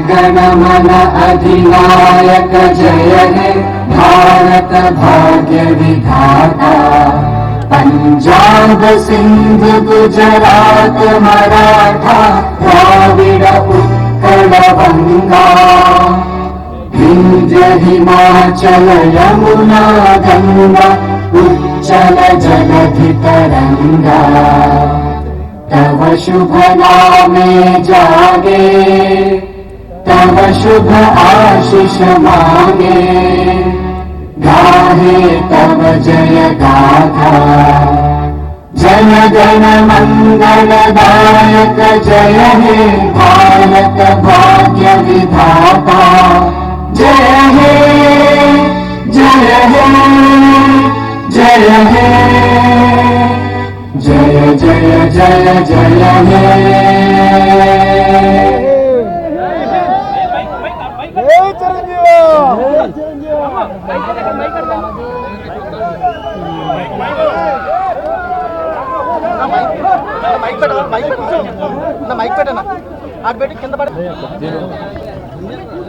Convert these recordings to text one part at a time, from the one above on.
गण मन अधिनायक जय हे भारत भाग्य विधाता। पंजाब सिंध गुजरात मराठा द्राविड़ उत्कल गंगा विंध्य हिमाचल यमुना गंगा उच्चल जलधि तरंगा। तव शुभ नामे जागे तव शुभ आशीष मांगे गाहे तव जय गाथा। जन गण मंगलदायक जय हे भारत भाग्य विधाता। जय हे जय हे जय हे जय जय जय जय हे।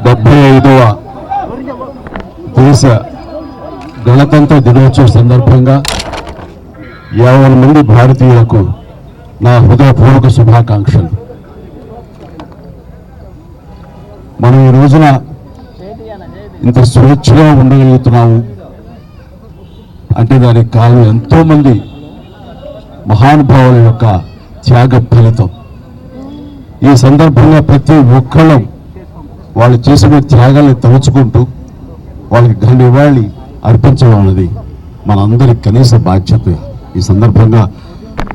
డెబ్బై 75వ దేశ గణతంత్ర దినోత్సవ సందర్భంగా 50 మంది భారతీయులకు నా హృదయపూర్వక శుభాకాంక్షలు. మనం ఈ రోజున ఇంత స్వేచ్ఛగా ఉండగలుగుతున్నాము అంటే దానికి కారణం ఎంతోమంది మహానుభావుల యొక్క త్యాగ ఫలితం. ఈ సందర్భంగా ప్రతి ఒక్కళ్ళం వాళ్ళు చేసిన త్యాగాన్ని తలుచుకుంటూ వాళ్ళకి ఘన నివాళి అర్పించడం అన్నది మనందరి కనీస బాధ్యత. ఈ సందర్భంగా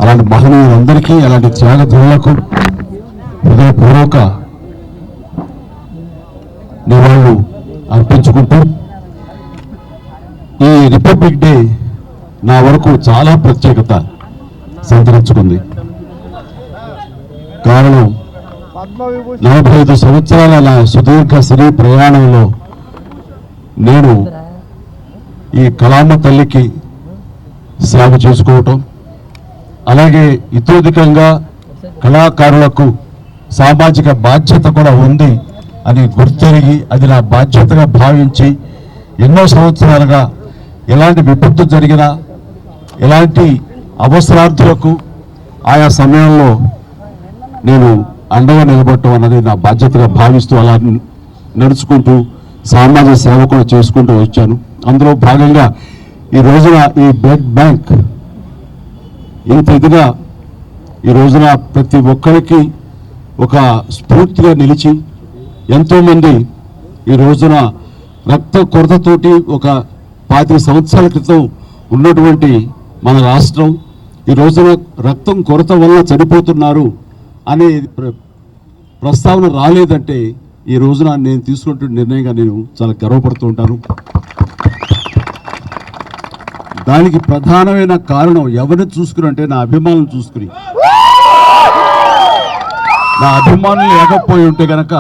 అలాంటి మహనీయులందరికీ అలాంటి త్యాగధనులకు హృదయపూర్వక నివాళులు అర్పించుకుంటూ ఈ రిపబ్లిక్ డే నా వరకు చాలా ప్రత్యేకత సంతరించుకుంది. కారణం 45 సంవత్సరాల నా సుదీర్ఘ సినీ ప్రయాణంలో నేను ఈ కళామ తల్లికి సేవ చేసుకోవటం, అలాగే ఇతోధికంగా కళాకారులకు సామాజిక బాధ్యత కూడా ఉంది అని గుర్తెరిగి అది నా బాధ్యతగా భావించి ఎన్నో సంవత్సరాలుగా ఎలాంటి విపత్తు జరిగినా ఎలాంటి అవసరార్థులకు ఆయా సమయంలో నేను అండగా నిలబడటం అన్నది నా బాధ్యతగా భావిస్తూ అలా నడుచుకుంటూ సామాజిక సేవ కూడా చేసుకుంటూ వచ్చాను. అందులో భాగంగా ఈ రోజున ఈ బ్లడ్ బ్యాంక్ ఇంత ఇదిగా ఈ రోజున ప్రతి ఒక్కరికి ఒక స్ఫూర్తిగా నిలిచి ఎంతోమంది ఈ రోజున రక్త కొరతతోటి ఒక 25 సంవత్సరాల క్రితం ఉన్నటువంటి మన రాష్ట్రం ఈ రోజున రక్తం కొరత వల్ల చనిపోతున్నారు అనే ప్రస్తావన రాలేదంటే ఈ రోజున నేను తీసుకున్నటువంటి నిర్ణయంగా నేను చాలా గర్వపడుతూ ఉంటాను. దానికి ప్రధానమైన కారణం ఎవరిని చూసుకుని అంటే నా అభిమానులను చూసుకుని. నా అభిమానులు లేకపోయి ఉంటే కనుక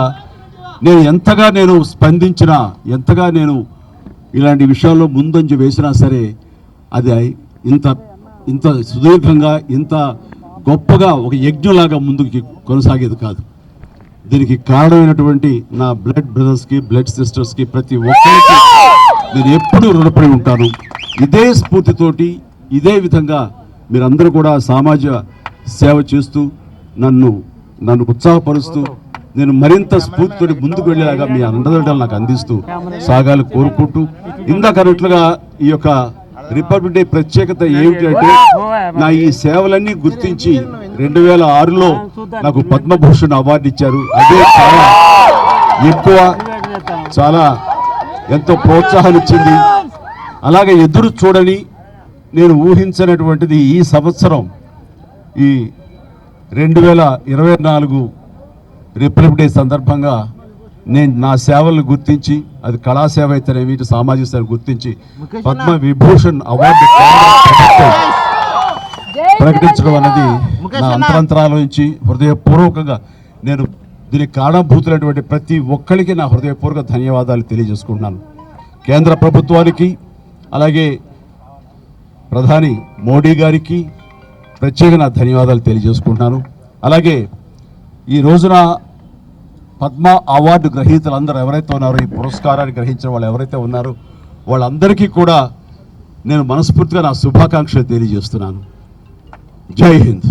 నేను ఎంతగా నేను స్పందించినా ఎంతగా నేను ఇలాంటి విషయాల్లో ముందంజ వేసినా సరే అది ఇంత సుదీర్ఘంగా ఇంత గొప్పగా ఒక యజ్ఞంలాగా ముందుకు కొనసాగేది కాదు. దీనికి కారణమైనటువంటి నా బ్లడ్ బ్రదర్స్కి బ్లడ్ సిస్టర్స్కి ప్రతి ఒక్కరికి నేను ఎప్పుడూ రుణపడి ఉంటాను. ఇదే స్ఫూర్తితోటి ఇదే విధంగా మీరందరూ కూడా సామాజిక సేవ చేస్తూ నన్ను ఉత్సాహపరుస్తూ నేను మరింత స్ఫూర్తితో ముందుకు వెళ్ళేలాగా మీ అండదండలు నాకు అందిస్తూ సాగాలు కోరుకుంటూ ఇందాకన్నట్లుగా ఈ యొక్క రిపబ్లిక్ డే ప్రత్యేకత ఏమిటి అంటే నా ఈ సేవలన్నీ గుర్తించి 2006లో నాకు పద్మభూషణ్ అవార్డు ఇచ్చారు. అదే చాలా ఎక్కువ, చాలా ఎంతో ప్రోత్సాహాన్ని ఇచ్చింది. అలాగే ఎదురు చూడని నేను ఊహించినటువంటిది ఈ సంవత్సరం ఈ 2024 రిపబ్లిక్ డే సందర్భంగా నేను నా సేవలను గుర్తించి అది కళాసేవ అయితేనేమి సామాజిక సేవ గుర్తించి పద్మ విభూషణ్ అవార్డు ప్రకటించడం అనేది నా అంతరంతరాల నుంచి హృదయపూర్వకంగా నేను దీనికి కారణభూతులైనటువంటి ప్రతి ఒక్కరికి నా హృదయపూర్వక ధన్యవాదాలు తెలియజేసుకుంటున్నాను. కేంద్ర ప్రభుత్వానికి అలాగే ప్రధాని మోడీ గారికి ప్రత్యేక నా ధన్యవాదాలు తెలియజేసుకుంటున్నాను. అలాగే ఈ రోజున పద్మ అవార్డు గ్రహీతలందరూ ఎవరైతే ఉన్నారో, ఈ పురస్కారాన్ని గ్రహించిన వాళ్ళు ఎవరైతే ఉన్నారో వాళ్ళందరికీ కూడా నేను మనస్ఫూర్తిగా నా శుభాకాంక్షలు తెలియజేస్తున్నాను. జై హింద్.